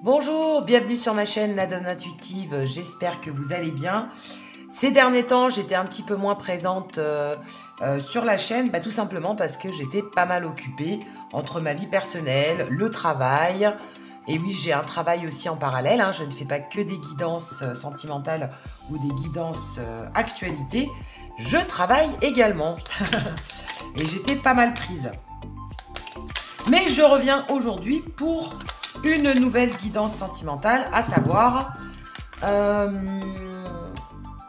Bonjour, bienvenue sur ma chaîne La Donne Intuitive, j'espère que vous allez bien. Ces derniers temps, j'étais un petit peu moins présente sur la chaîne, tout simplement parce que j'étais pas mal occupée entre ma vie personnelle, le travail, et oui, j'ai un travail aussi en parallèle, je ne fais pas que des guidances sentimentales ou des guidances actualités, je travaille également, et j'étais pas mal prise. Mais je reviens aujourd'hui pour une nouvelle guidance sentimentale, à savoir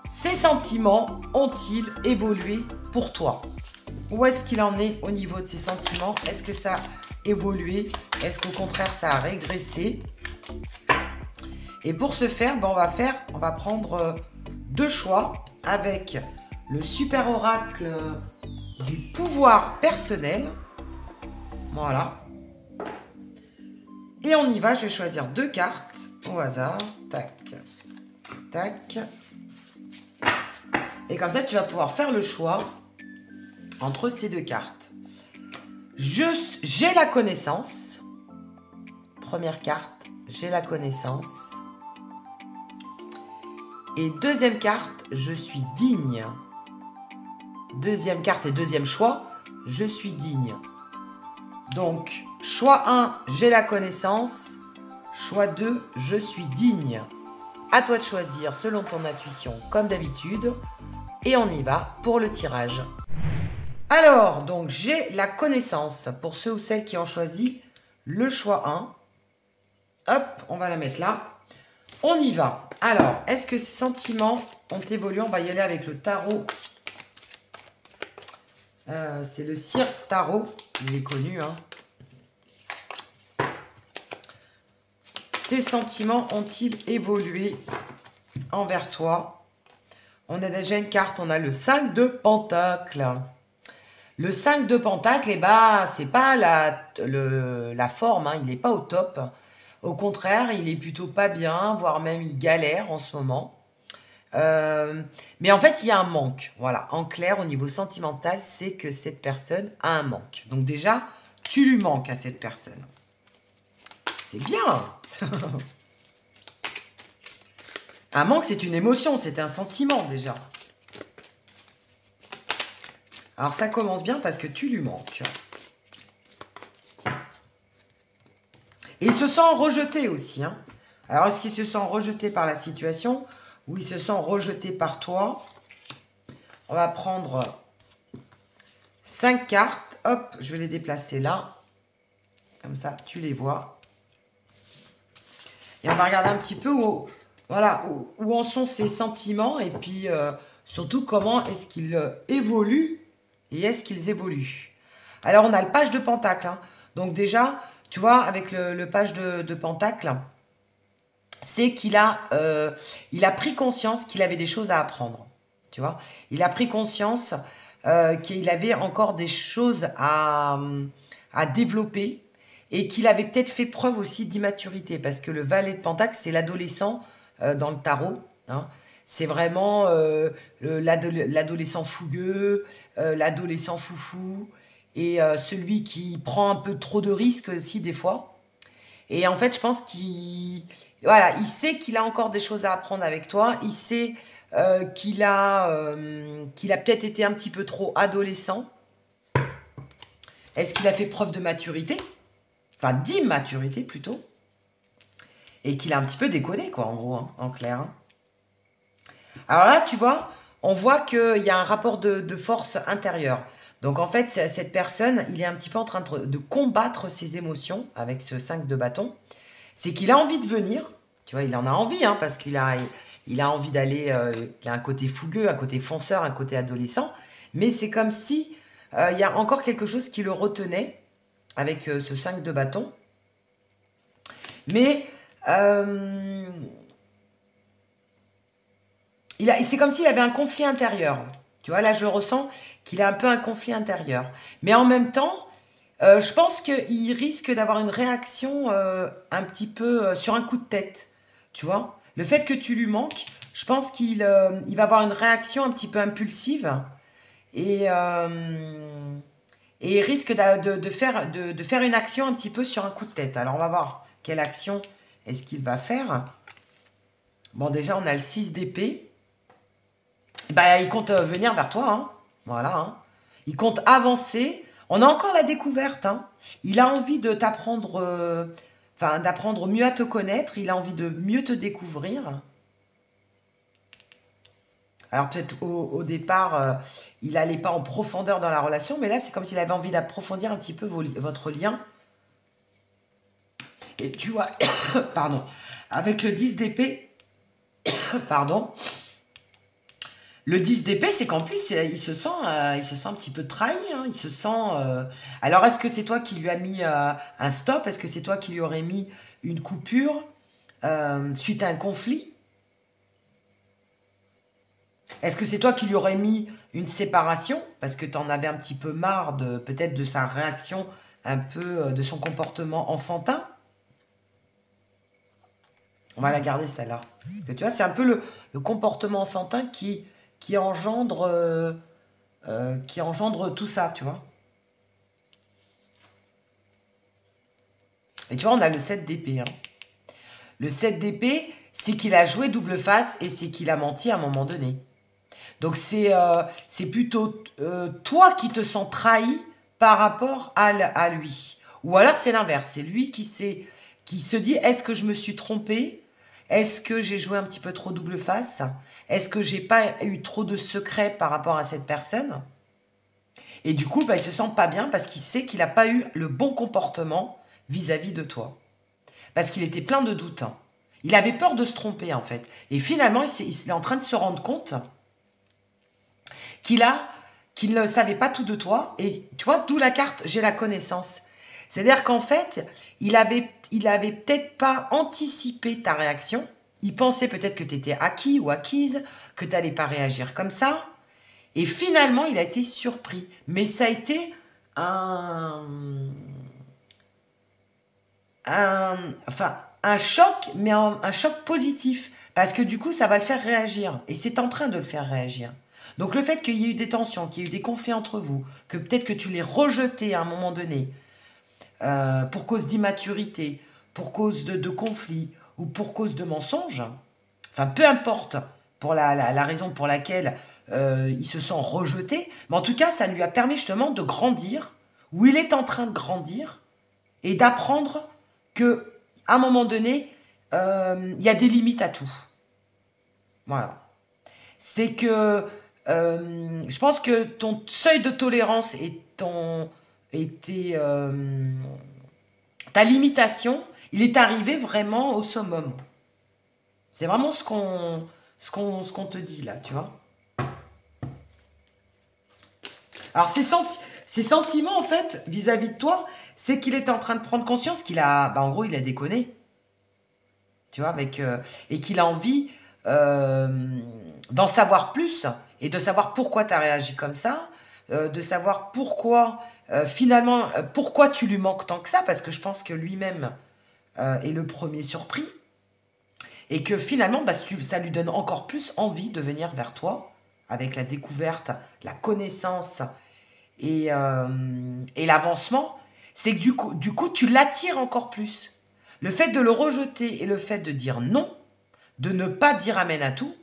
ces sentiments ont-ils évolué pour toi? Où est-ce qu'il en est au niveau de ces sentiments? Est-ce que ça a évolué? Est-ce qu'au contraire ça a régressé? Et pour ce faire, on va prendre deux choix avec le super oracle du pouvoir personnel. Voilà. Et on y va, je vais choisir deux cartes au hasard. Tac, tac. Et comme ça, tu vas pouvoir faire le choix entre ces deux cartes. J'ai la connaissance. Première carte, j'ai la connaissance. Et deuxième carte, je suis digne. Deuxième carte et deuxième choix, je suis digne. Donc, choix 1, j'ai la connaissance. Choix 2, je suis digne. À toi de choisir selon ton intuition, comme d'habitude. Et on y va pour le tirage. Alors, donc, j'ai la connaissance pour ceux ou celles qui ont choisi le choix 1. Hop, on va la mettre là. On y va. Alors, est-ce que ces sentiments ont évolué? On va y aller avec le tarot. C'est le Sears Tarot. Il est connu, Ces sentiments ont-ils évolué envers toi? On a déjà une carte, on a le 5 de Pentacles. Le 5 de Pentacles, c'est pas la forme, il n'est pas au top. Au contraire, il est plutôt pas bien, voire même il galère en ce moment. Mais en fait, il y a un manque. Voilà, en clair, au niveau sentimental, c'est que cette personne a un manque. Donc déjà, tu lui manques à cette personne. C'est bien. Un manque, c'est une émotion, c'est un sentiment déjà. Alors ça commence bien parce que tu lui manques. Et il se sent rejeté aussi. Alors est-ce qu'il se sent rejeté par la situation ou il se sent rejeté par toi? On va prendre 5 cartes. Hop, je vais les déplacer là. Comme ça, tu les vois. Et on va regarder un petit peu où en sont ses sentiments et puis surtout comment est-ce qu'ils évoluent et est-ce qu'ils évoluent. Alors on a le page de Pentacle. Donc déjà, tu vois, avec le page de Pentacle, c'est qu'il il a pris conscience qu'il avait des choses à apprendre. Tu vois, il a pris conscience qu'il avait encore des choses à développer et qu'il avait peut-être fait preuve aussi d'immaturité parce que le valet de Pentacle, c'est l'adolescent dans le tarot. C'est vraiment l'adolescent fougueux, l'adolescent foufou et celui qui prend un peu trop de risques aussi des fois. Et en fait, je pense qu'il sait qu'il a encore des choses à apprendre avec toi. Il sait qu'il a peut-être été un petit peu trop adolescent. Est-ce qu'il a fait preuve de maturité? Enfin, d'immaturité plutôt. Et qu'il a un petit peu déconné, quoi, en gros, en clair. Alors là, tu vois, on voit qu'il y a un rapport de force intérieure. Donc en fait, cette personne, il est un petit peu en train de combattre ses émotions avec ce 5 de bâton. C'est qu'il a envie de venir, tu vois, il en a envie, parce qu'il il a envie d'aller, il a un côté fougueux, un côté fonceur, un côté adolescent, mais c'est comme si il y a encore quelque chose qui le retenait avec ce 5 de bâton. Mais c'est comme s'il avait un conflit intérieur. Tu vois, là, je ressens qu'il a un peu un conflit intérieur. Mais en même temps, je pense qu'il risque d'avoir une réaction un petit peu sur un coup de tête. Tu vois, le fait que tu lui manques, je pense qu'il il va avoir une réaction un petit peu impulsive et il risque de faire une action un petit peu sur un coup de tête. Alors, on va voir quelle action est-ce qu'il va faire? Bon, déjà, on a le 6 d'épée. Bah, il compte venir vers toi, hein. Voilà, hein. Il compte avancer. On a encore la découverte, hein. Il a envie de t'apprendre, enfin, d'apprendre mieux à te connaître. Il a envie de mieux te découvrir. Alors peut-être au départ, il n'allait pas en profondeur dans la relation, mais là, c'est comme s'il avait envie d'approfondir un petit peu votre lien. Et tu vois, pardon, avec le 10 d'épée, pardon, le 10 d'épée, c'est qu'en plus, il se sent un petit peu trahi, hein, il se sent... Alors, est-ce que c'est toi qui lui as mis un stop? Est-ce que c'est toi qui lui aurais mis une coupure suite à un conflit? Est-ce que c'est toi qui lui aurais mis une séparation parce que tu en avais un petit peu marre de peut-être de sa réaction, un peu de son comportement enfantin? On va la garder celle-là. Parce que tu vois, c'est un peu le comportement enfantin qui engendre tout ça, tu vois. Et tu vois, on a le 7 d'épée. Hein. Le 7 d'épée, c'est qu'il a joué double face et c'est qu'il a menti à un moment donné. Donc c'est plutôt toi qui te sens trahi par rapport à lui. Ou alors c'est l'inverse, c'est lui qui se dit, est-ce que je me suis trompé? Est-ce que j'ai joué un petit peu trop double face? Est-ce que j'ai pas eu trop de secrets par rapport à cette personne? Et du coup, bah, il se sent pas bien parce qu'il sait qu'il n'a pas eu le bon comportement vis-à-vis de toi. Parce qu'il était plein de doutes. Hein. Il avait peur de se tromper, en fait. Et finalement, il est en train de se rendre compte qu'il ne savait pas tout de toi. Et tu vois, d'où la carte, j'ai la connaissance. C'est-à-dire qu'en fait, il avait peut-être pas anticipé ta réaction. Il pensait peut-être que tu étais acquis ou acquise, que tu n'allais pas réagir comme ça. Et finalement, il a été surpris. Mais ça a été un choc, mais un choc positif. Parce que du coup, ça va le faire réagir. Et c'est en train de le faire réagir. Donc le fait qu'il y ait eu des tensions, qu'il y ait eu des conflits entre vous, que peut-être que tu l'aies rejeté à un moment donné, pour cause d'immaturité, pour cause de conflits, ou pour cause de mensonges, enfin peu importe pour la raison pour laquelle il se sent rejeté, mais en tout cas, ça lui a permis justement de grandir, ou il est en train de grandir, et d'apprendre que à un moment donné, il y a des limites à tout. Voilà. C'est que je pense que ton seuil de tolérance ta limitation, il est arrivé vraiment au summum. C'est vraiment ce qu'on te dit là, tu vois. Alors ces sentiments en fait vis-à-vis de toi, c'est qu'il est en train de prendre conscience qu'il a, bah, en gros, il a déconné, tu vois, et qu'il a envie d'en savoir plus et de savoir pourquoi tu as réagi comme ça, de savoir pourquoi, finalement, pourquoi tu lui manques tant que ça, parce que je pense que lui-même est le premier surpris, et que finalement, bah, ça lui donne encore plus envie de venir vers toi, avec la découverte, la connaissance et l'avancement, c'est que du coup, tu l'attires encore plus. Le fait de le rejeter et le fait de dire non, de ne pas dire amen à tout,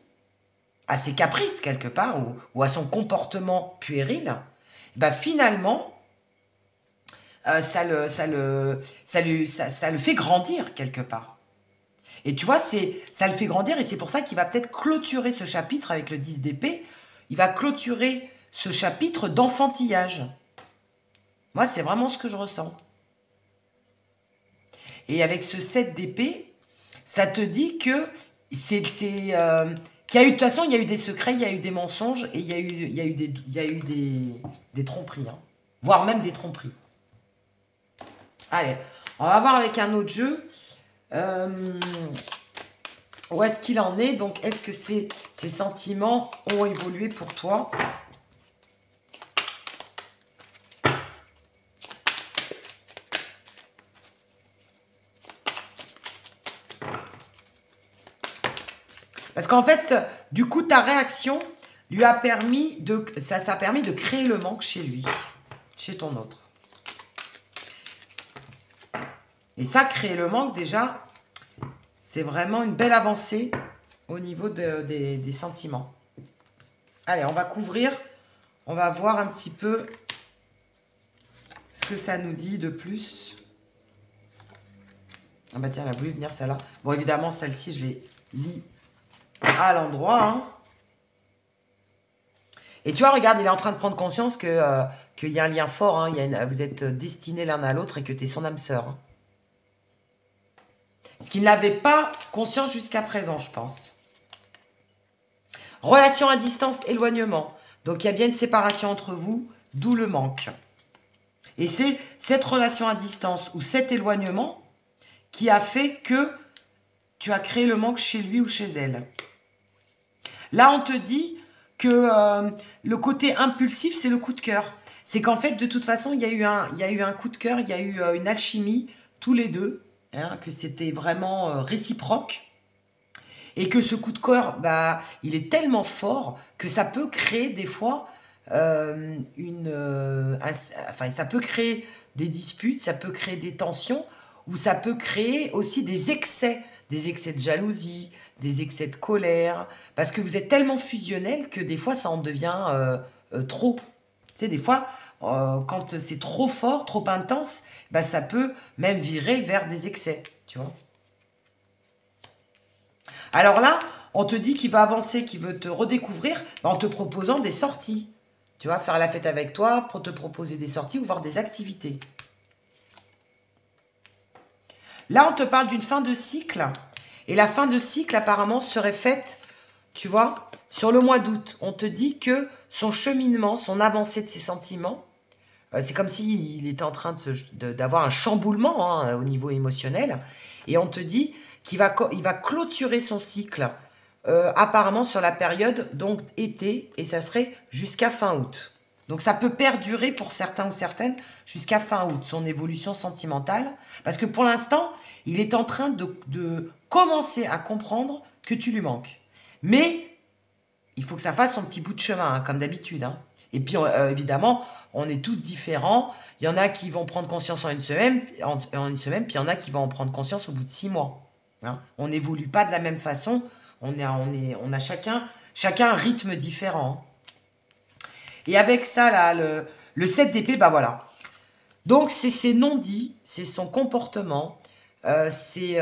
à ses caprices quelque part, ou à son comportement puéril, bah finalement, ça le fait grandir quelque part. Et tu vois, ça le fait grandir et c'est pour ça qu'il va peut-être clôturer ce chapitre avec le 10 d'épée. Il va clôturer ce chapitre d'enfantillage. Moi, c'est vraiment ce que je ressens. Et avec ce 7 d'épée, ça te dit que qu'il y a eu, de toute façon, il y a eu des secrets, il y a eu des mensonges et il y a eu des tromperies. Hein. Voire même des tromperies. Allez, on va voir avec un autre jeu. Où est-ce qu'il en est? Donc, est-ce que ces sentiments ont évolué pour toi? Parce qu'en fait, du coup, ta réaction lui a permis ça a permis de créer le manque chez lui, chez ton autre. Et ça, créer le manque, déjà, C'est vraiment une belle avancée au niveau des sentiments. Allez, on va couvrir. On va voir un petit peu ce que ça nous dit de plus. Ah bah tiens, elle a voulu venir celle-là. Bon, évidemment, celle-ci, je les lis à l'endroit. Hein. Et tu vois, regarde, il est en train de prendre conscience que qu'il y a un lien fort. Hein. Vous êtes destinés l'un à l'autre et que tu es son âme sœur. Hein. Ce qu'il n'avait pas conscience jusqu'à présent, je pense. Relation à distance, éloignement. Donc, il y a bien une séparation entre vous, d'où le manque. Et c'est cette relation à distance ou cet éloignement qui a fait que tu as créé le manque chez lui ou chez elle. Là, on te dit que le côté impulsif, c'est le coup de cœur. C'est qu'en fait, de toute façon, il y a eu un coup de cœur, il y a eu une alchimie, tous les deux, hein, que c'était vraiment réciproque. Et que ce coup de cœur, bah, il est tellement fort que ça peut créer des fois ça peut créer des disputes, ça peut créer des tensions, ou ça peut créer aussi des excès de jalousie, des excès de colère, parce que vous êtes tellement fusionnel que des fois ça en devient trop. Tu sais, des fois, quand c'est trop fort, trop intense, bah, ça peut même virer vers des excès, tu vois. Alors là, on te dit qu'il va avancer, qu'il veut te redécouvrir en te proposant des sorties. Tu vois, faire la fête avec toi pour te proposer des sorties ou voir des activités. Là, on te parle d'une fin de cycle. Et la fin de cycle, apparemment, serait faite, tu vois, sur le mois d'août. On te dit que son cheminement, son avancée de ses sentiments, c'est comme s'il était en train d'avoir un chamboulement hein, au niveau émotionnel. Et on te dit qu'il va clôturer son cycle apparemment sur la période donc été et ça serait jusqu'à fin août. Donc ça peut perdurer pour certains ou certaines jusqu'à fin août, son évolution sentimentale. Parce que pour l'instant, il est en train de commencer à comprendre que tu lui manques. Mais il faut que ça fasse son petit bout de chemin, hein, comme d'habitude. Hein. Et puis évidemment, on est tous différents. Il y en a qui vont prendre conscience en une semaine, puis il y en a qui vont en prendre conscience au bout de 6 mois. Hein. On n'évolue pas de la même façon. On a chacun un rythme différent. Et avec ça, là, le 7 d'épée, bah voilà. Donc, c'est ses non-dits, c'est son comportement, c'est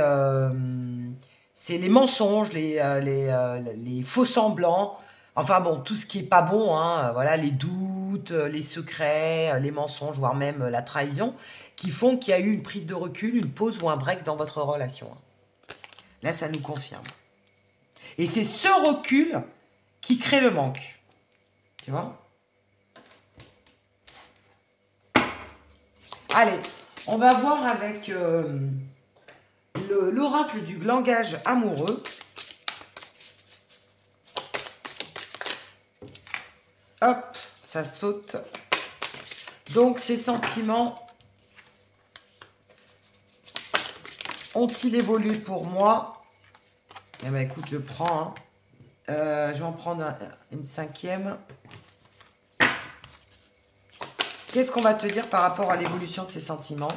les mensonges, les faux semblants, enfin bon, tout ce qui est pas bon, hein, voilà, les doutes, les secrets, les mensonges, voire même la trahison, qui font qu'il y a eu une prise de recul, une pause ou un break dans votre relation. Là, ça nous confirme. Et c'est ce recul qui crée le manque. Tu vois ? Allez, on va voir avec l'oracle du langage amoureux. Hop, ça saute. Donc, ces sentiments ont-ils évolué pour moi? Eh bien, écoute, je prends. Hein. Je vais en prendre une cinquième. Qu'est-ce qu'on va te dire par rapport à l'évolution de ces sentiments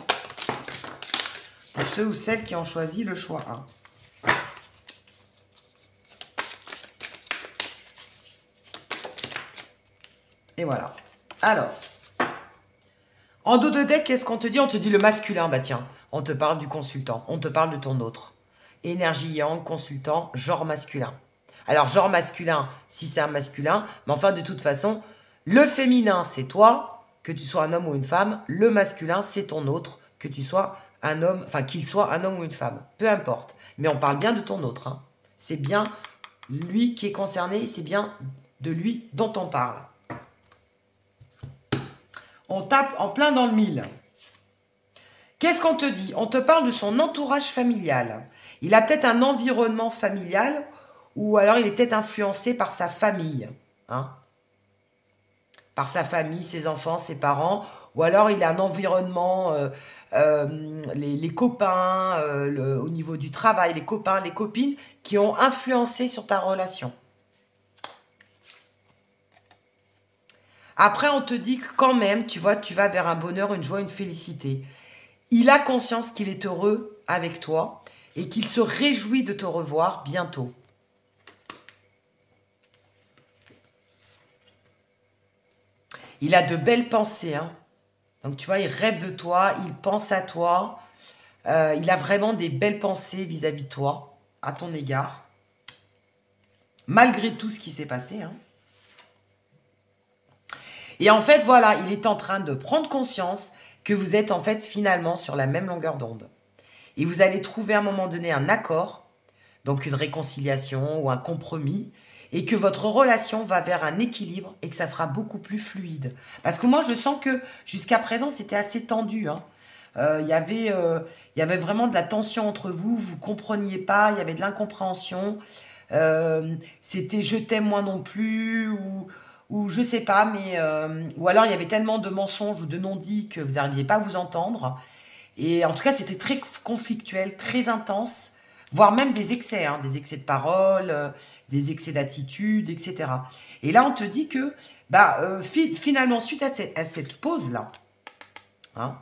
pour ceux ou celles qui ont choisi le choix 1? Et voilà. Alors, en dos de deck, qu'est-ce qu'on te dit? On te dit le masculin. Bah tiens, on te parle du consultant. On te parle de ton autre. Énergie yang, consultant, genre masculin. Alors, genre masculin, si c'est un masculin, mais enfin, de toute façon, le féminin, c'est toi. Que tu sois un homme ou une femme, le masculin, c'est ton autre, que tu sois un homme, enfin qu'il soit un homme ou une femme, peu importe. Mais on parle bien de ton autre. Hein. C'est bien lui qui est concerné, c'est bien de lui dont on parle. On tape en plein dans le mille. Qu'est-ce qu'on te dit? On te parle de son entourage familial. Il a peut-être un environnement familial ou alors il est peut-être influencé par sa famille. Hein? Par sa famille, ses enfants, ses parents, ou alors il a un environnement, les copains, au niveau du travail, les copains, les copines, qui ont influencé sur ta relation. Après, on te dit que quand même, tu vois, tu vas vers un bonheur, une joie, une félicité. Il a conscience qu'il est heureux avec toi et qu'il se réjouit de te revoir bientôt. Il a de belles pensées, hein. Donc, tu vois, il rêve de toi, il pense à toi. Il a vraiment des belles pensées vis-à-vis de toi, à ton égard. Malgré tout ce qui s'est passé, hein. Et en fait, voilà, il est en train de prendre conscience que vous êtes en fait finalement sur la même longueur d'onde. Et vous allez trouver à un moment donné un accord, donc une réconciliation ou un compromis, et que votre relation va vers un équilibre et que ça sera beaucoup plus fluide. Parce que moi, je sens que jusqu'à présent, c'était assez tendu, hein. Il y avait vraiment de la tension entre vous, vous ne compreniez pas, il y avait de l'incompréhension. C'était je t'aime moi non plus, ou je sais pas, mais ou alors il y avait tellement de mensonges ou de non-dits que vous n'arriviez pas à vous entendre. Et en tout cas, c'était très conflictuel, très intense, voire même des excès de parole, des excès d'attitude, etc. Et là, on te dit que, finalement, suite à cette pause-là, hein,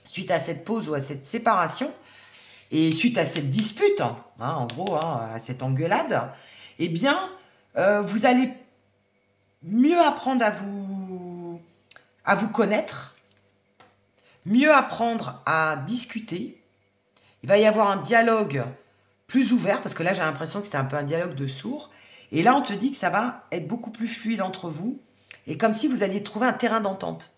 suite à cette pause ou à cette séparation, et suite à cette dispute, hein, en gros, hein, à cette engueulade, eh bien, vous allez mieux apprendre à vous connaître, mieux apprendre à discuter. Il va y avoir un dialogue plus ouvert, parce que là, j'ai l'impression que c'était un peu un dialogue de sourds. Et là, on te dit que ça va être beaucoup plus fluide entre vous, et comme si vous alliez trouver un terrain d'entente.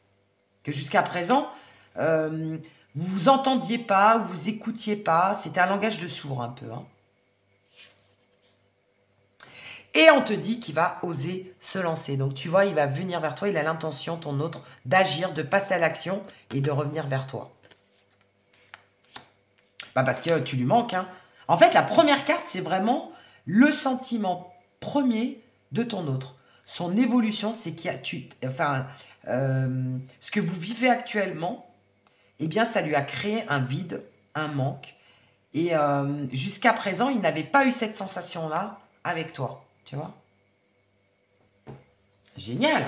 Que jusqu'à présent, vous vous entendiez pas, vous vous écoutiez pas, c'était un langage de sourds un peu, hein. Et on te dit qu'il va oser se lancer. Donc tu vois, il va venir vers toi, il a l'intention, ton autre, d'agir, de passer à l'action et de revenir vers toi. Parce que tu lui manques, hein. En fait, la première carte, c'est vraiment le sentiment premier de ton autre. Son évolution, c'est qu'il y a... ce que vous vivez actuellement, eh bien, ça lui a créé un vide, un manque. Et jusqu'à présent, il n'avait pas eu cette sensation-là avec toi. Tu vois? Génial.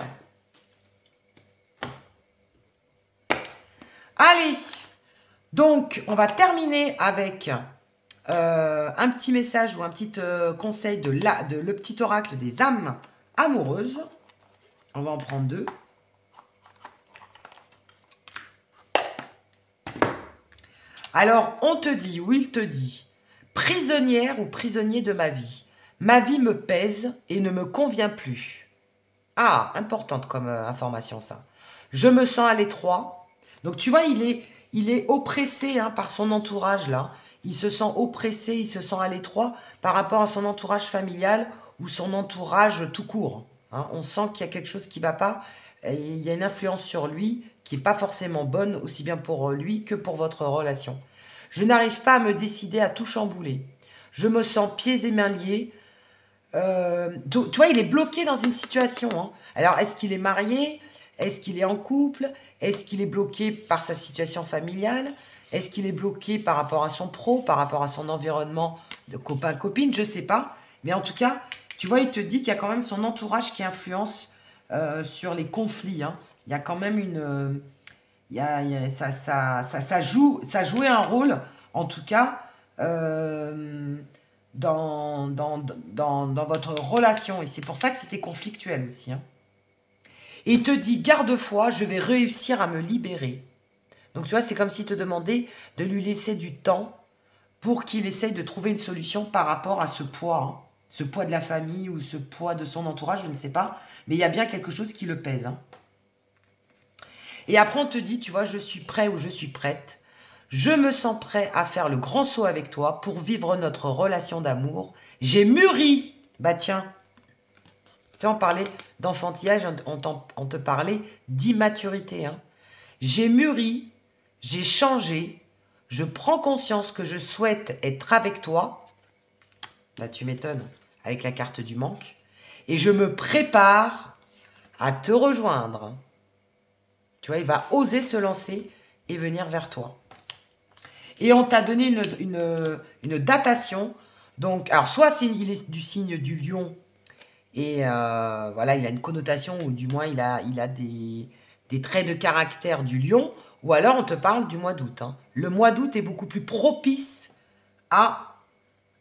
Allez. Donc, on va terminer avec un petit message ou un petit conseil de le petit oracle des âmes amoureuses. On va en prendre 2. Alors, on te dit, ou il te dit, prisonnière ou prisonnier de ma vie. Ma vie me pèse et ne me convient plus. Ah, importante comme information ça. Je me sens à l'étroit. Donc tu vois, il est oppressé, hein, par son entourage là. Il se sent oppressé, il se sent à l'étroit par rapport à son entourage familial ou son entourage tout court, hein. On sent qu'il y a quelque chose qui ne va pas. Et il y a une influence sur lui qui n'est pas forcément bonne, aussi bien pour lui que pour votre relation. Je n'arrive pas à me décider à tout chambouler. Je me sens pieds et mains liés. Tu vois, il est bloqué dans une situation, hein. Alors, est-ce qu'il est marié? Est-ce qu'il est en couple? Est-ce qu'il est bloqué par sa situation familiale? Est-ce qu'il est bloqué par rapport à son pro, par rapport à son environnement de copain-copine? Je ne sais pas. Mais en tout cas, tu vois, il te dit qu'il y a quand même son entourage qui influence sur les conflits, hein. Il y a quand même une... ça jouait un rôle, en tout cas... dans votre relation. Et c'est pour ça que c'était conflictuel aussi, hein. Et il te dit, garde-foi, je vais réussir à me libérer. Donc tu vois, c'est comme s'il te demandait de lui laisser du temps pour qu'il essaye de trouver une solution par rapport à ce poids, hein. Ce poids de la famille ou ce poids de son entourage, je ne sais pas. Mais il y a bien quelque chose qui le pèse, hein. Et après, on te dit, tu vois, je suis prêt ou je suis prête. Je me sens prêt à faire le grand saut avec toi pour vivre notre relation d'amour. J'ai mûri. Bah tiens, tu en parlais d'enfantillage, on te parlait d'immaturité, hein. J'ai mûri, j'ai changé, je prends conscience que je souhaite être avec toi. Là, tu m'étonnes, avec la carte du manque. Et je me prépare à te rejoindre. Tu vois, il va oser se lancer et venir vers toi. Et on t'a donné une datation. Donc, alors, soit il est du signe du lion, et voilà, il a une connotation, ou du moins, il a des traits de caractère du lion, ou alors on te parle du mois d'août, hein. Le mois d'août est beaucoup plus propice à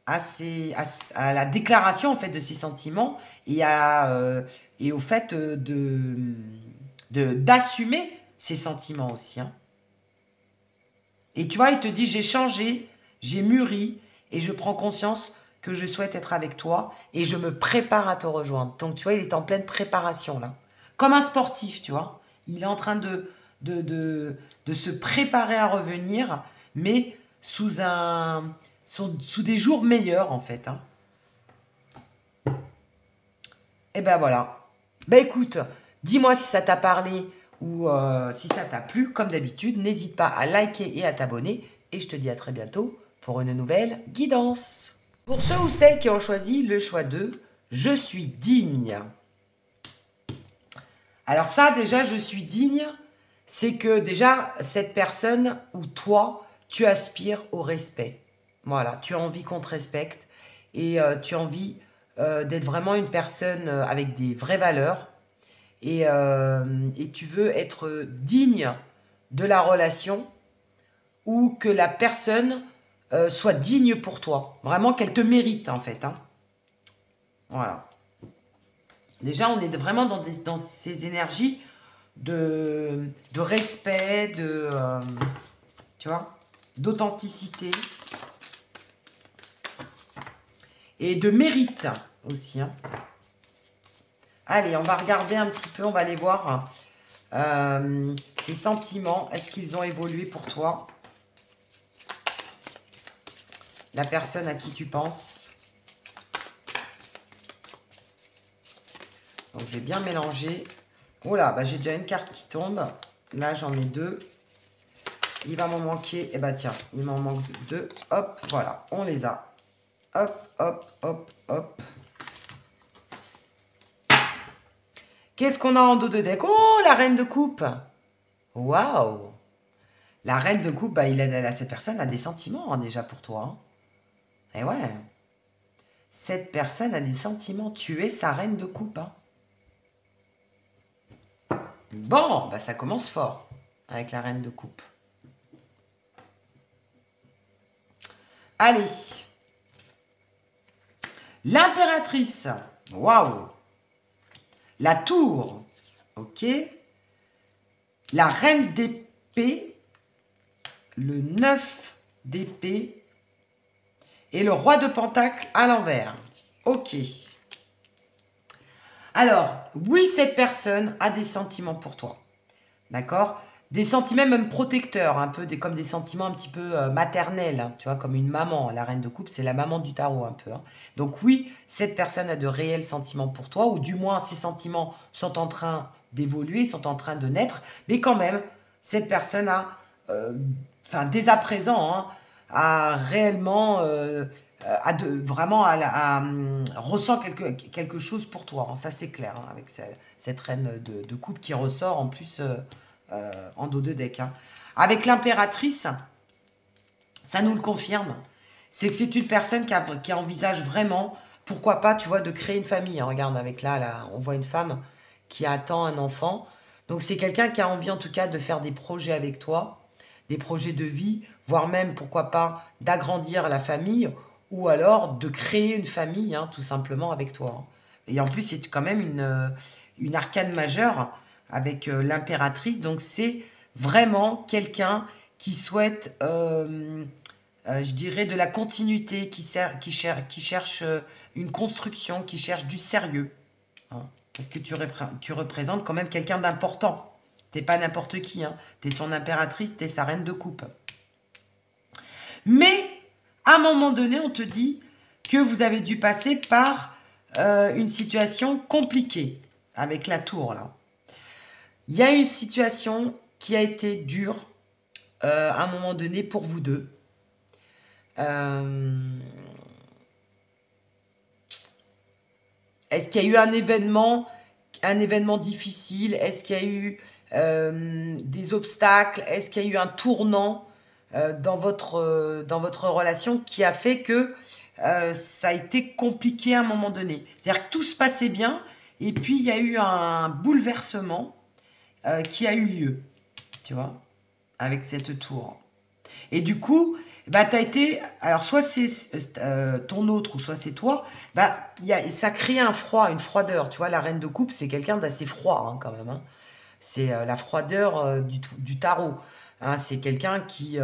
la déclaration en fait de ses sentiments et au fait d'assumer ses sentiments aussi. Hein. Et tu vois, il te dit, j'ai changé, j'ai mûri et je prends conscience que je souhaite être avec toi et je me prépare à te rejoindre. Donc, tu vois, il est en pleine préparation là. Comme un sportif, tu vois. Il est en train de se préparer à revenir, mais sous des jours meilleurs en fait. Hein. Et ben voilà. Ben écoute, dis-moi si ça t'a parlé ou si ça t'a plu. Comme d'habitude, n'hésite pas à liker et à t'abonner. Et je te dis à très bientôt pour une nouvelle guidance. Pour ceux ou celles qui ont choisi le choix 2, je suis digne. Alors ça, déjà, je suis digne, c'est que déjà, cette personne ou toi, tu aspires au respect. Voilà, tu as envie qu'on te respecte et tu as envie d'être vraiment une personne avec des vraies valeurs et tu veux être digne de la relation ou que la personne soit digne pour toi. Vraiment qu'elle te mérite en fait. Hein. Voilà. Déjà, on est vraiment dans ces énergies de respect, tu vois, d'authenticité et de mérite aussi. Hein. Allez, on va regarder un petit peu, on va aller voir ces sentiments. Est-ce qu'ils ont évolué pour toi? La personne à qui tu penses. Donc, j'ai bien mélangé. Oh là, bah, j'ai déjà une carte qui tombe. Là, j'en ai deux. Il va m'en manquer. Eh bah tiens, il m'en manque deux. Hop, voilà, on les a. Hop, hop, hop, hop. Qu'est-ce qu'on a en dos de deck? Oh, la reine de coupe. Waouh. La reine de coupe, bah, cette personne a des sentiments hein, déjà pour toi. Hein. Et ouais. Cette personne a des sentiments. Tu es sa reine de coupe. Hein. Bon, bah, ça commence fort avec la reine de coupe. Allez. L'impératrice. Waouh. La tour. Ok. La reine d'épée. Le 9 d'épée. Et le roi de pentacle à l'envers. Ok. Alors, oui, cette personne a des sentiments pour toi. D'accord? Des sentiments même protecteurs, un peu comme des sentiments un petit peu maternels, hein, tu vois, comme une maman. La reine de coupe, c'est la maman du tarot un peu. Hein. Donc oui, cette personne a de réels sentiments pour toi, ou du moins ses sentiments sont en train d'évoluer, sont en train de naître, mais quand même, cette personne a, dès à présent, hein, a réellement, ressent quelque chose pour toi. Hein, ça c'est clair, hein, avec cette reine de coupe qui ressort en plus... en dos de deck. Hein. Avec l'impératrice, ça nous le confirme. C'est que c'est une personne qui envisage vraiment, pourquoi pas, tu vois, de créer une famille. Hein. Regarde, avec là, on voit une femme qui attend un enfant. Donc c'est quelqu'un qui a envie en tout cas de faire des projets avec toi, des projets de vie, voire même, pourquoi pas, d'agrandir la famille ou alors de créer une famille, hein, tout simplement, avec toi. Hein. Et en plus, c'est quand même une arcane majeure avec l'impératrice. Donc, c'est vraiment quelqu'un qui souhaite, je dirais, de la continuité, qui cherche une construction, qui cherche du sérieux. Hein. Parce que tu représentes quand même quelqu'un d'important. T'es pas n'importe qui. Hein. Tu es son impératrice, tu es sa reine de coupe. Mais, à un moment donné, on te dit que vous avez dû passer par une situation compliquée avec la tour, là. Il y a une situation qui a été dure à un moment donné pour vous deux. Est-ce qu'il y a eu un événement difficile? Est-ce qu'il y a eu des obstacles? Est-ce qu'il y a eu un tournant dans votre relation qui a fait que ça a été compliqué à un moment donné? C'est-à-dire que tout se passait bien et puis il y a eu un bouleversement qui a eu lieu, tu vois, avec cette tour. Et du coup, bah, tu as été... Alors, soit c'est ton autre, ou soit c'est toi. Bah, ça crée un froid, une froideur. Tu vois, la reine de coupe, c'est quelqu'un d'assez froid, hein, quand même. Hein. C'est la froideur du tarot. Hein. C'est quelqu'un qui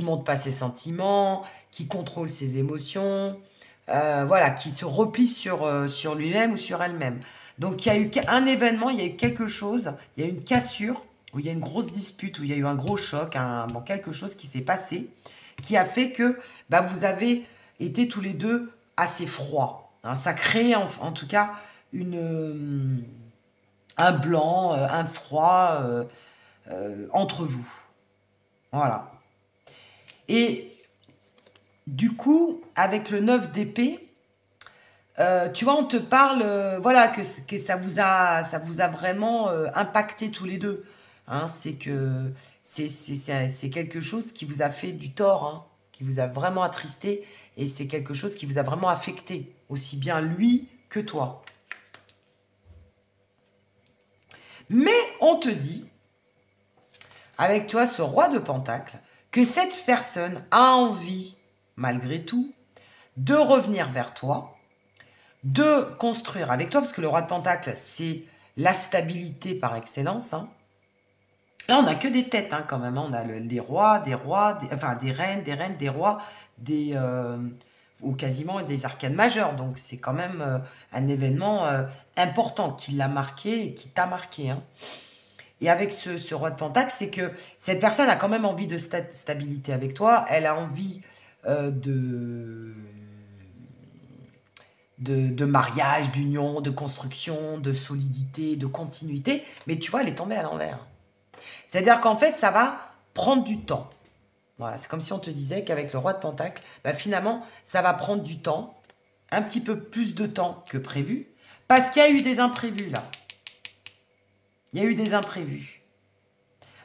montre pas ses sentiments, qui contrôle ses émotions, voilà, qui se replie sur lui-même ou sur elle-même. Donc, il y a eu un événement, il y a eu quelque chose, il y a eu une cassure, où il y a une grosse dispute, où il y a eu un gros choc, bon, quelque chose qui s'est passé, qui a fait que bah, vous avez été tous les deux assez froids. Hein. Ça crée en tout cas un blanc, un froid entre vous. Voilà. Et du coup, avec le 9 d'épée, tu vois, on te parle, voilà, que ça vous a vraiment impacté tous les deux. Hein, c'est que c'est quelque chose qui vous a fait du tort, hein, qui vous a vraiment attristé, et c'est quelque chose qui vous a vraiment affecté, aussi bien lui que toi. Mais on te dit, avec toi, ce roi de Pentacle, que cette personne a envie, malgré tout, de revenir vers toi, de construire avec toi, parce que le roi de Pentacle, c'est la stabilité par excellence. Hein. Là, on n'a que des têtes, hein, quand même. Hein. On a des rois, enfin des reines, des rois, ou quasiment des arcanes majeures. Donc, c'est quand même un événement important qui l'a marqué et qui t'a marqué. Hein. Et avec ce roi de Pentacle, c'est que cette personne a quand même envie de stabilité avec toi. Elle a envie de mariage, d'union, de construction, de solidité, de continuité. Mais tu vois, elle est tombée à l'envers. C'est-à-dire qu'en fait, ça va prendre du temps. Voilà, c'est comme si on te disait qu'avec le roi de Pentacle, bah finalement, ça va prendre du temps, un petit peu plus de temps que prévu, parce qu'il y a eu des imprévus là. Il y a eu des imprévus.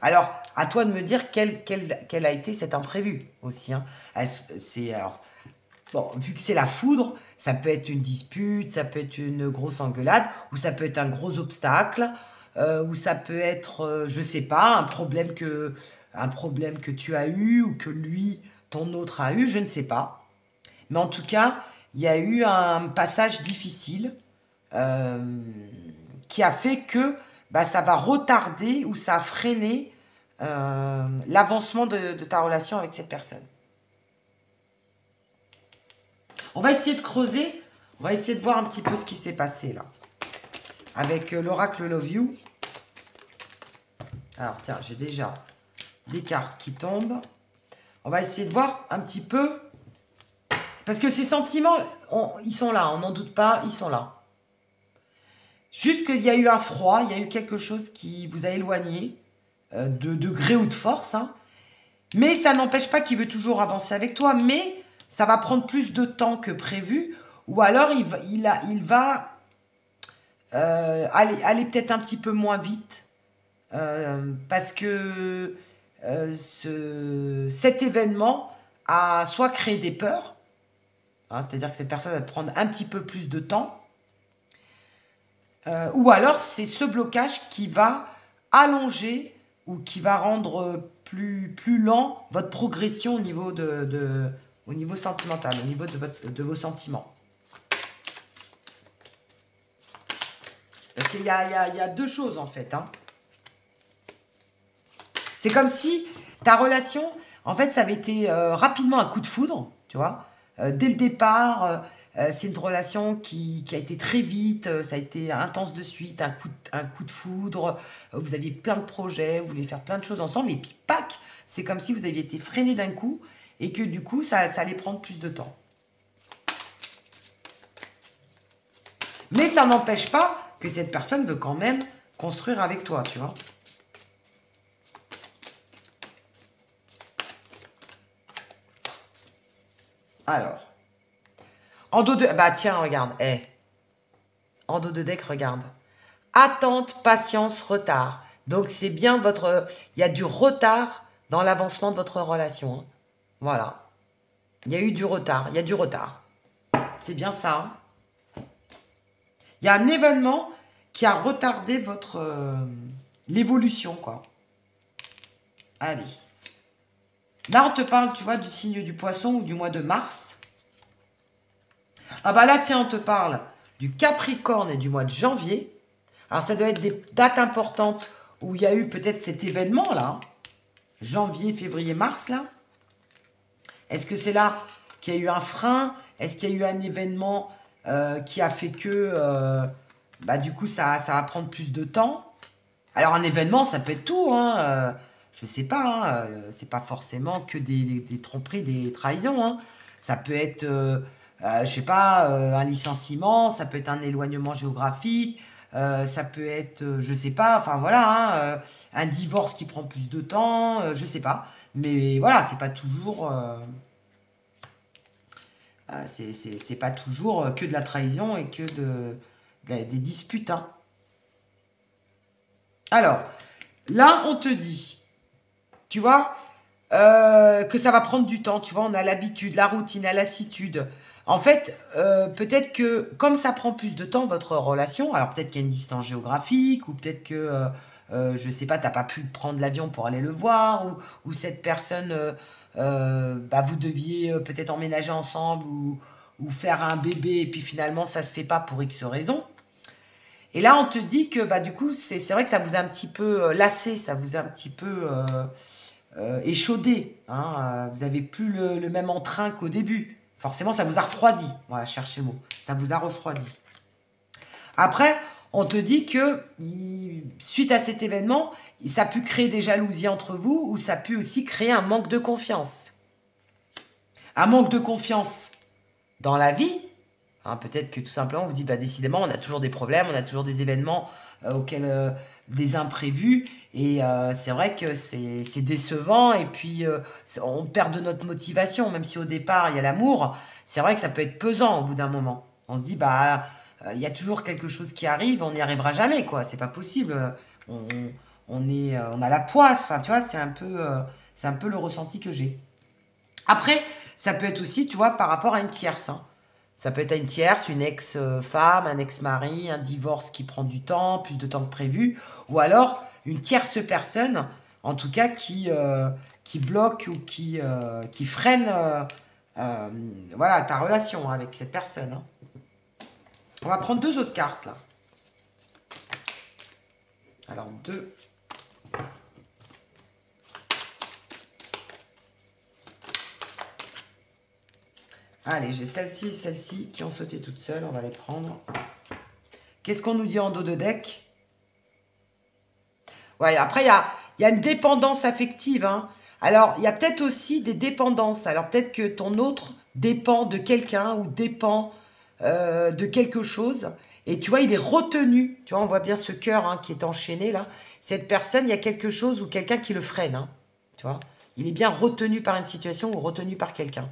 Alors, à toi de me dire quel a été cet imprévu aussi. Hein. Bon, vu que c'est la foudre, ça peut être une dispute, ça peut être une grosse engueulade, ou ça peut être un gros obstacle, ou ça peut être, je sais pas, un problème que tu as eu, ou que lui, ton autre a eu, je ne sais pas. Mais en tout cas, il y a eu un passage difficile euh, qui a fait que bah, ça va retarder ou ça a freiné l'avancement de ta relation avec cette personne. On va essayer de creuser, on va essayer de voir un petit peu ce qui s'est passé là. Avec l'oracle Love You. Alors tiens, j'ai déjà des cartes qui tombent. On va essayer de voir un petit peu. Parce que ces sentiments, ils sont là, on n'en doute pas, ils sont là. Juste qu'il y a eu un froid, il y a eu quelque chose qui vous a éloigné, de gré ou de force. Hein. Mais ça n'empêche pas qu'il veut toujours avancer avec toi. Mais ça va prendre plus de temps que prévu. Ou alors il va aller peut-être un petit peu moins vite. Parce que cet événement a soit créé des peurs. Hein, c'est-à-dire que cette personne va te prendre un petit peu plus de temps. Ou alors c'est ce blocage qui va allonger ou qui va rendre plus lent votre progression au niveau au niveau sentimental, au niveau de vos sentiments. Parce qu'il y a deux choses en fait. Hein. C'est comme si ta relation, en fait, ça avait été rapidement un coup de foudre, tu vois. Dès le départ, c'est une relation qui a été très vite, ça a été intense de suite, un coup de foudre. Vous aviez plein de projets, vous vouliez faire plein de choses ensemble, et puis, pac, c'est comme si vous aviez été freiné d'un coup, et que du coup, ça allait prendre plus de temps. Mais ça n'empêche pas que cette personne veut quand même construire avec toi, tu vois. Alors, en dos de... Bah tiens, regarde, en dos de deck, regarde. Attente, patience, retard. Donc c'est bien votre... Il y a du retard dans l'avancement de votre relation. Hein. Voilà. Il y a eu du retard, il y a du retard. C'est bien ça. Hein. Il y a un événement qui a retardé votre... l'évolution, quoi. Allez. Là, on te parle, tu vois, du signe du poisson ou du mois de mars. Ah bah là, tiens, on te parle du Capricorne et du mois de janvier. Alors, ça doit être des dates importantes où il y a eu peut-être cet événement-là. Janvier, février, mars, là. Est-ce que c'est là qu'il y a eu un frein? Est-ce qu'il y a eu un événement qui a fait que, bah, du coup, ça va prendre plus de temps? Alors, un événement, ça peut être tout, hein. Je sais pas, hein, c'est pas forcément que des tromperies, des trahisons, hein. Ça peut être, je sais pas, un licenciement, ça peut être un éloignement géographique, ça peut être, je sais pas, enfin voilà, hein, un divorce qui prend plus de temps, je sais pas. Mais voilà, c'est pas toujours, c'est pas toujours que de la trahison et que des disputes, hein. Alors, là, on te dit, tu vois, que ça va prendre du temps, tu vois, on a l'habitude, la routine, la lassitude. En fait, peut-être que comme ça prend plus de temps, votre relation, alors peut-être qu'il y a une distance géographique, ou peut-être que, je sais pas, t'as pas pu prendre l'avion pour aller le voir, ou cette personne, bah, vous deviez peut-être emménager ensemble, ou faire un bébé, et puis finalement ça se fait pas pour X raisons. Et là, on te dit que bah, du coup, c'est vrai que ça vous a un petit peu lassé, ça vous a un petit peu échaudé. Hein, vous avez plus le même entrain qu'au début. Forcément, ça vous a refroidi. Voilà, cherchez le mot. Ça vous a refroidi. Après, on te dit que suite à cet événement, ça a pu créer des jalousies entre vous ou ça a pu aussi créer un manque de confiance. Un manque de confiance dans la vie. Hein, peut-être que tout simplement, on vous dit, bah, décidément, on a toujours des problèmes, on a toujours des événements auxquels des imprévus. Et c'est vrai que c'est décevant. Et puis, on perd de notre motivation, même si au départ, il y a l'amour. C'est vrai que ça peut être pesant au bout d'un moment. On se dit, bah, il y a toujours quelque chose qui arrive, on n'y arrivera jamais, quoi. C'est pas possible. On, on a la poisse. Enfin, tu vois, c'est un peu le ressenti que j'ai. Après, ça peut être aussi, tu vois, par rapport à une tierce, hein. Ça peut être une tierce, une ex-femme, un ex-mari, un divorce qui prend du temps, plus de temps que prévu, ou alors une tierce personne, en tout cas, qui bloque ou qui freine euh, voilà, ta relation avec cette personne, hein. On va prendre deux autres cartes, là. Alors, deux. Allez, j'ai celle-ci et celle-ci qui ont sauté toutes seules. On va les prendre. Qu'est-ce qu'on nous dit en dos de deck? Ouais, après, il y a une dépendance affective, hein. Alors, il y a peut-être aussi des dépendances. Alors, peut-être que ton autre dépend de quelqu'un ou dépend de quelque chose. Et tu vois, il est retenu. Tu vois, on voit bien ce cœur, hein, qui est enchaîné, là. Cette personne, il y a quelque chose ou quelqu'un qui le freine, hein. Tu vois, il est bien retenu par une situation ou retenu par quelqu'un.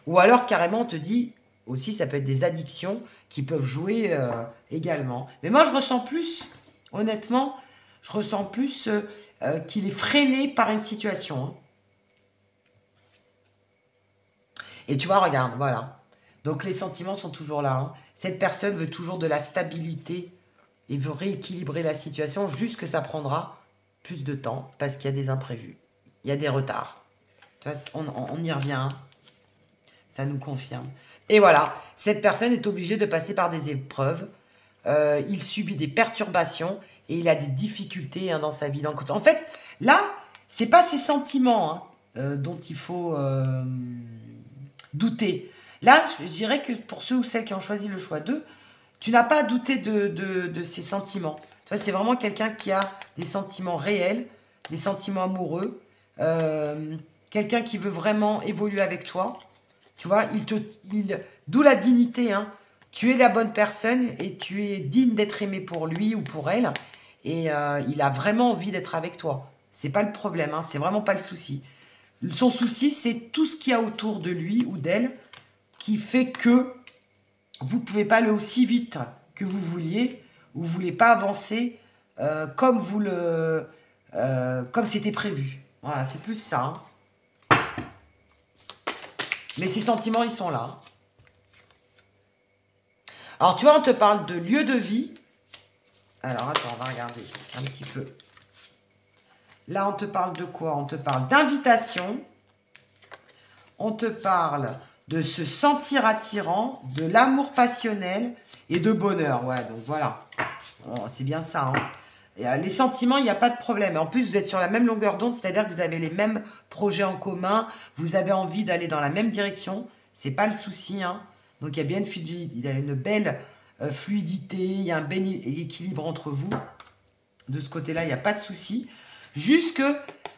Ou alors, carrément, on te dit, aussi, ça peut être des addictions qui peuvent jouer également. Mais moi, je ressens plus, honnêtement, je ressens plus qu'il est freiné par une situation, hein. Et tu vois, regarde, voilà. Donc, les sentiments sont toujours là, hein. Cette personne veut toujours de la stabilité et veut rééquilibrer la situation, juste que ça prendra plus de temps parce qu'il y a des imprévus. Il y a des retards. Tu vois, on y revient, hein. Ça nous confirme. Et voilà, cette personne est obligée de passer par des épreuves. Il subit des perturbations et il a des difficultés, hein, dans sa vie. Donc, en fait, là, c'est pas ses sentiments, hein, dont il faut douter. Là, je dirais que pour ceux ou celles qui ont choisi le choix 2, tu n'as pas à douter de ses sentiments. Tu vois, c'est vraiment quelqu'un qui a des sentiments réels, des sentiments amoureux, quelqu'un qui veut vraiment évoluer avec toi. Tu vois, d'où la dignité, hein. Tu es la bonne personne et tu es digne d'être aimé pour lui ou pour elle. Et il a vraiment envie d'être avec toi. C'est pas le problème, hein, c'est vraiment pas le souci. Son souci, c'est tout ce qu'il y a autour de lui ou d'elle qui fait que vous ne pouvez pas aller aussi vite que vous vouliez ou vous ne voulez pas avancer comme comme c'était prévu. Voilà, c'est plus ça, hein. Mais ces sentiments, ils sont là. Alors, tu vois, on te parle de lieu de vie. Alors, attends, on va regarder un petit peu. Là, on te parle de quoi? On te parle d'invitation. On te parle de se sentir attirant, de l'amour passionnel et de bonheur. Ouais, donc voilà. Oh, c'est bien ça. Hein. Et, les sentiments, il n'y a pas de problème. En plus, vous êtes sur la même longueur d'onde, c'est-à-dire que vous avez les mêmes projets en commun. Vous avez envie d'aller dans la même direction. C'est pas le souci. Hein. Donc, il y a bien il y a une belle fluidité, il y a un bel équilibre entre vous. De ce côté-là, il n'y a pas de souci. Juste que,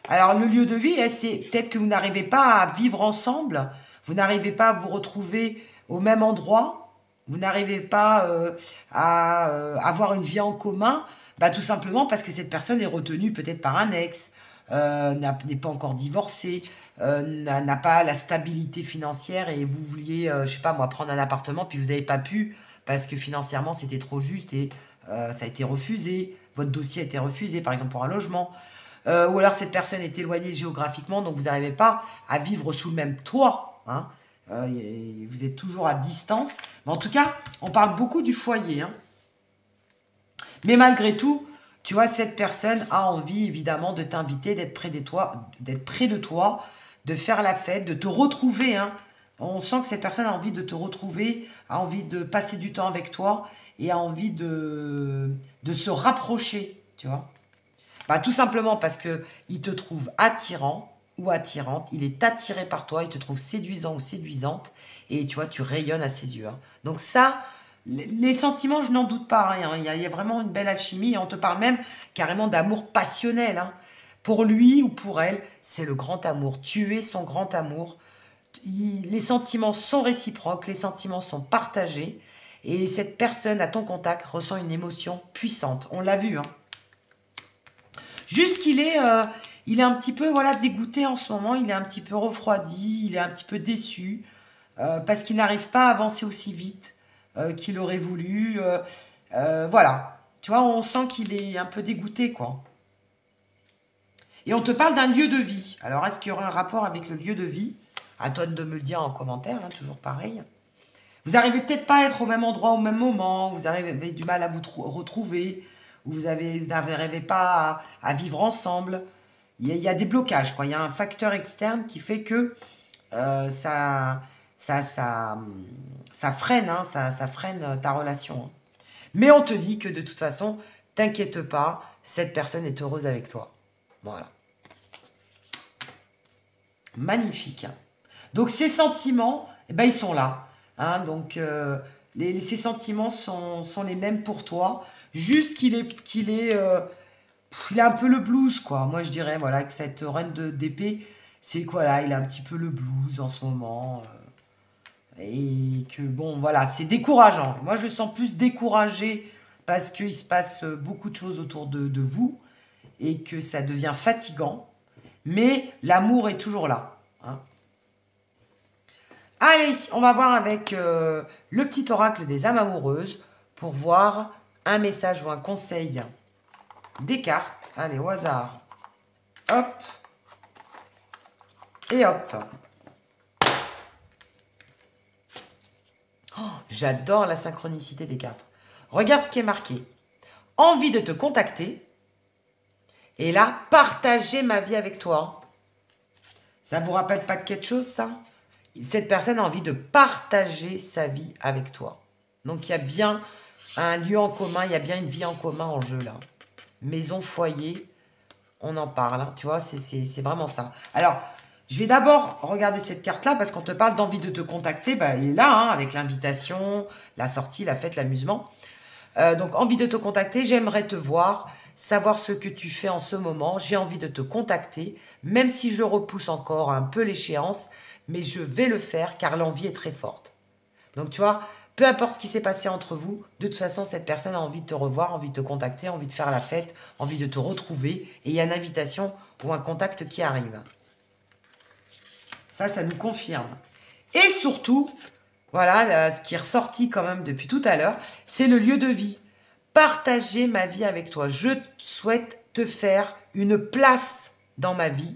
alors le lieu de vie, c'est peut-être que vous n'arrivez pas à vivre ensemble, vous n'arrivez pas à vous retrouver au même endroit, vous n'arrivez pas à avoir une vie en commun, bah, tout simplement parce que cette personne est retenue peut-être par un ex, n'est pas encore divorcée, n'a pas la stabilité financière et vous vouliez, je sais pas moi, prendre un appartement puis vous n'avez pas pu parce que financièrement c'était trop juste et ça a été refusé, votre dossier a été refusé par exemple pour un logement. Ou alors cette personne est éloignée géographiquement, donc vous n'arrivez pas à vivre sous le même toit. Hein. Vous êtes toujours à distance. Mais en tout cas, on parle beaucoup du foyer. Hein. Mais malgré tout, tu vois, cette personne a envie évidemment de t'inviter, d'être près de toi, de faire la fête, de te retrouver. Hein. On sent que cette personne a envie de te retrouver, a envie de passer du temps avec toi et a envie de se rapprocher, tu vois. Bah, tout simplement parce que il te trouve attirant ou attirante, il est attiré par toi, il te trouve séduisant ou séduisante, et tu vois, tu rayonnes à ses yeux. Hein. Donc ça, les sentiments, je n'en doute pas. Hein. Il y a vraiment une belle alchimie, et on te parle même carrément d'amour passionnel. Hein. Pour lui ou pour elle, c'est le grand amour. Tu es son grand amour. Les sentiments sont réciproques, les sentiments sont partagés, et cette personne à ton contact ressent une émotion puissante. On l'a vu, hein. Juste qu'il est, il est un petit peu voilà, dégoûté en ce moment, il est un petit peu refroidi, il est un petit peu déçu, parce qu'il n'arrive pas à avancer aussi vite qu'il aurait voulu. Voilà, tu vois, on sent qu'il est un peu dégoûté, quoi. Et on te parle d'un lieu de vie. Alors, est-ce qu'il y aurait un rapport avec le lieu de vie? À toi de me le dire en commentaire, hein, toujours pareil. Vous n'arrivez peut-être pas à être au même endroit au même moment, vous avez du mal à vous retrouver, vous n'arrivez pas à vivre ensemble. Il y a des blocages, quoi. Il y a un facteur externe qui fait que ça, ça freine, hein, ça freine ta relation. Hein. Mais on te dit que de toute façon, t'inquiète pas, cette personne est heureuse avec toi. Voilà. Magnifique. Hein. Donc ces sentiments, eh ben, ils sont là. Hein, donc ces sentiments sont les mêmes pour toi. Juste il a un peu le blues, quoi. Moi, je dirais, voilà, que cette reine d'épée, c'est quoi, là, il a un petit peu le blues en ce moment. Et que, bon, voilà, c'est décourageant. Moi, je sens plus découragé parce qu'il se passe beaucoup de choses autour de vous et que ça devient fatigant. Mais l'amour est toujours là. Hein. Allez, on va voir avec le petit oracle des âmes amoureuses pour voir un message ou un conseil des cartes. Allez, au hasard. Hop. Et hop. Oh, j'adore la synchronicité des cartes. Regarde ce qui est marqué. Envie de te contacter. Et là, partager ma vie avec toi. Ça vous rappelle pas quelque chose, ça? Cette personne a envie de partager sa vie avec toi. Donc, il y a bien un lieu en commun, il y a bien une vie en commun en jeu, là. Maison, foyer, on en parle. Hein, tu vois, c'est vraiment ça. Alors, je vais d'abord regarder cette carte-là parce qu'on te parle d'envie de te contacter. Bah, il est là, hein, avec l'invitation, la sortie, la fête, l'amusement. Donc, envie de te contacter, j'aimerais te voir, savoir ce que tu fais en ce moment. J'ai envie de te contacter, même si je repousse encore un peu l'échéance, mais je vais le faire car l'envie est très forte. Donc, tu vois, peu importe ce qui s'est passé entre vous, de toute façon, cette personne a envie de te revoir, envie de te contacter, envie de faire la fête, envie de te retrouver. Et il y a une invitation ou un contact qui arrive. Ça nous confirme. Et surtout, voilà, là, ce qui est ressorti quand même depuis tout à l'heure, c'est le lieu de vie. Partager ma vie avec toi. Je souhaite te faire une place dans ma vie.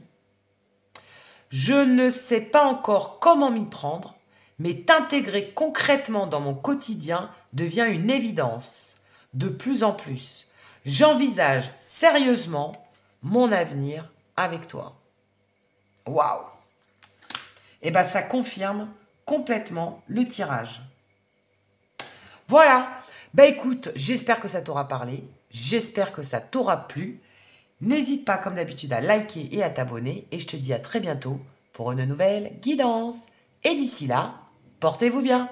Je ne sais pas encore comment m'y prendre, mais t'intégrer concrètement dans mon quotidien devient une évidence. De plus en plus, j'envisage sérieusement mon avenir avec toi. Waouh! et ben ça confirme complètement le tirage. Voilà. Ben écoute, j'espère que ça t'aura parlé. J'espère que ça t'aura plu. N'hésite pas, comme d'habitude, à liker et à t'abonner. Et je te dis à très bientôt pour une nouvelle guidance. Et d'ici là, portez-vous bien.